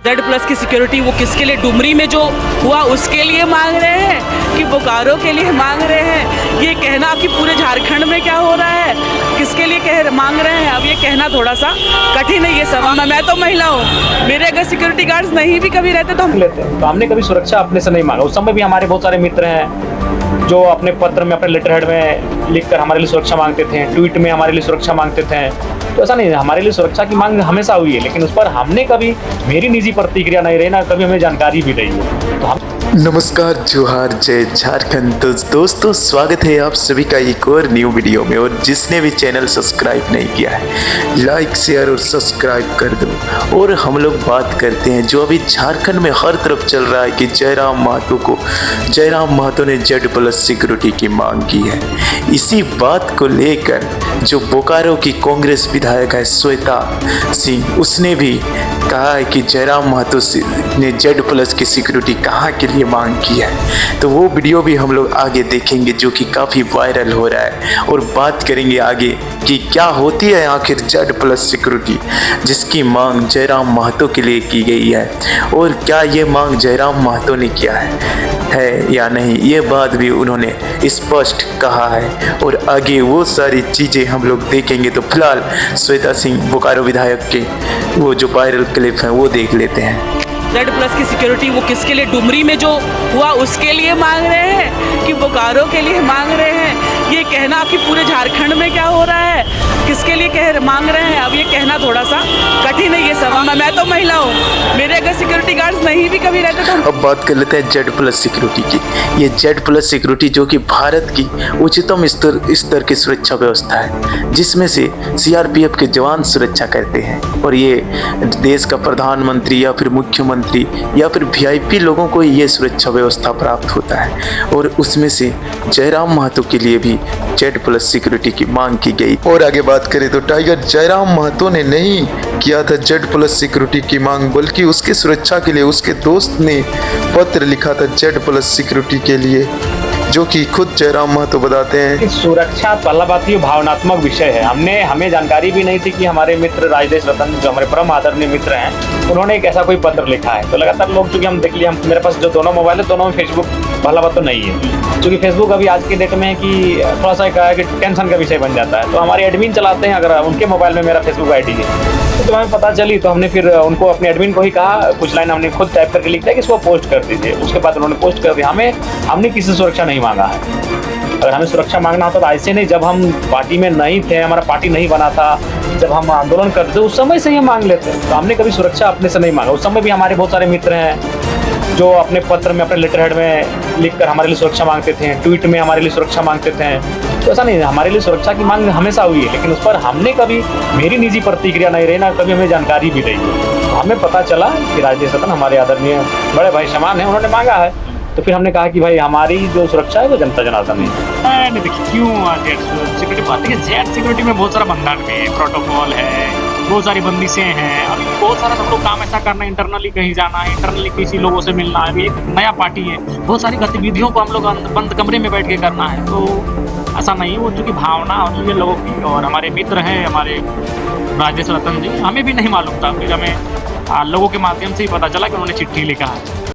Z+ की security वो किसके लिए, डुमरी में जो हुआ उसके लिए मांग रहे हैं कि बोकारो के लिए मांग रहे हैं? ये कहना कि पूरे झारखंड में क्या हो रहा है किसके लिए मांग रहे हैं, अब ये कहना थोड़ा सा कठिन है ये सवाल। मैं तो महिला हूँ, मेरे अगर सिक्योरिटी गार्ड्स नहीं भी कभी रहते तो हम लेते हैं। तो हमने कभी सुरक्षा अपने से नहीं मांगा। उस समय भी हमारे बहुत सारे मित्र हैं जो अपने पत्र में, अपने लेटर हेड में लिखकर हमारे लिए सुरक्षा मांगते थे, ट्वीट में हमारे लिए सुरक्षा मांगते थे। तो ऐसा नहीं है, हमारे लिए सुरक्षा की मांग हमेशा हुई है, लेकिन उस पर हमने कभी, मेरी निजी प्रतिक्रिया नहीं रही ना कभी हमें जानकारी भी रही है। तो हम नमस्कार, जोहार, जय झारखंड। तो दोस्तों, स्वागत है आप सभी का एक और न्यू वीडियो में। और जिसने भी चैनल सब्सक्राइब नहीं किया है, लाइक शेयर और सब्सक्राइब कर दो। और हम लोग बात करते हैं जो अभी झारखंड में हर तरफ चल रहा है कि जयराम महतो ने Z+ सिक्योरिटी की मांग की है। इसी बात को लेकर जो बोकारो की कांग्रेस विधायक है श्वेता सिंह, उसने भी कहा है कि जयराम महतो ने Z+ की सिक्योरिटी कहाँ के लिए मांग की है। तो वो वीडियो भी हम लोग आगे देखेंगे जो कि काफ़ी वायरल हो रहा है, और बात करेंगे आगे कि क्या होती है आखिर Z+ सिक्योरिटी जिसकी मांग जयराम महतो के लिए की गई है, और क्या ये मांग जयराम महतो ने किया है या नहीं, ये बात भी उन्होंने स्पष्ट कहा है। और आगे वो सारी चीज़ें हम लोग देखेंगे। तो फिलहाल श्वेता सिंह बोकारो विधायक के वो जो वायरल क्लिप हैं वो देख लेते हैं। Z+ की सिक्योरिटी वो किसके लिए, डुमरी में जो हुआ उसके लिए मांग रहे हैं कि बोकारो के लिए मांग रहे हैं? ये कहना कि पूरे झारखंड में क्या हो रहा है किसके लिए मांग रहे हैं, अब ये कहना थोड़ा सा कठिन है ये सवाल। मैं तो महिला हूँ, मेरे अगर सिक्योरिटी गार्ड्स नहीं भी कभी रहते तो अब बात कर लेते हैं Z+ सिक्योरिटी की। ये Z+ सिक्योरिटी जो कि भारत की उच्चतम स्तर की सुरक्षा व्यवस्था है, जिसमें से CRPF के जवान सुरक्षा करते हैं, और ये देश का प्रधानमंत्री या फिर मुख्यमंत्री या फिर VIP लोगों को ये सुरक्षा व्यवस्था प्राप्त होता है। और उसमें से जयराम महतो के लिए भी Z+ सिक्योरिटी की मांग की गई। और आगे बात करें तो टाइगर जयराम महतो ने नहीं किया था Z+ सिक्योरिटी की मांग, बल्कि उसकी सुरक्षा के लिए उसके दोस्त ने पत्र लिखा था Z+ सिक्योरिटी के लिए, जो कि खुद जयराम महतो बताते हैं। सुरक्षा पहला बात ये भावनात्मक विषय है। हमें जानकारी भी नहीं थी कि हमारे मित्र राजेश रतन जो हमारे परम आदरणीय मित्र हैं, उन्होंने एक ऐसा कोई पत्र लिखा है। तो लगातार लोग, चूंकि हम देख लिए, मेरे पास जो दोनों मोबाइल है दोनों में फेसबुक पहला बात तो नहीं है, क्योंकि फेसबुक अभी आज के डेट में है कि थोड़ा सा कहा है कि टेंशन का विषय बन जाता है। तो हमारे एडमिन चलाते हैं, अगर उनके मोबाइल में मेरा फेसबुक ID है तो हमें पता चली, तो हमने फिर उनको, अपने एडमिन को ही कहा, कुछ लाइन हमने खुद टाइप करके लिख दिया कि इसको पोस्ट कर दीजिए। उसके बाद उन्होंने पोस्ट कर दिया। हमने किसी सुरक्षा नहीं मांगा है। अगर हमें सुरक्षा मांगना होता तो ऐसे नहीं, जब हम पार्टी में नहीं थे, हमारा पार्टी नहीं बना था, जब हम आंदोलन करते थे उस समय से ये मांग लेते। तो हमने कभी सुरक्षा अपने से नहीं मांगा। उस समय भी हमारे बहुत सारे मित्र हैं जो अपने पत्र में, अपने लेटर हेड में लिखकर हमारे लिए सुरक्षा मांगते थे, ट्वीट में हमारे लिए सुरक्षा मांगते थे। तो ऐसा नहीं है, हमारे लिए सुरक्षा की मांग हमेशा हुई है, लेकिन उस पर हमने कभी, मेरी निजी प्रतिक्रिया नहीं रही ना कभी हमें जानकारी भी रही है। तो हमें पता चला कि राजेश रतन हमारे आदरणीय बड़े भाई समान हैं, उन्होंने मांगा है। तो फिर हमने कहा कि भाई हमारी जो सुरक्षा है वो जनता जनार्दन है। देखिए क्यों सिक्योरिटी बात है, Z सिक्योरिटी में बहुत सारा बंधन है, प्रोटोकॉल है, बहुत सारी बंदिशें हैं। अभी बहुत सारा सब लोग काम ऐसा करना है, इंटरनली कहीं जाना है, इंटरनली किसी लोगों से मिलना है। अभी एक नया पार्टी है, बहुत सारी गतिविधियों को हम लोग बंद कमरे में बैठ के करना है। तो ऐसा नहीं है, वो चूँकि भावना होती है लोगों की। और हमारे मित्र हैं हमारे राजेश रतन जी, हमें भी नहीं मालूम था, फिर हमें लोगों के माध्यम से ही पता चला कि उन्होंने चिट्ठी लिखा है।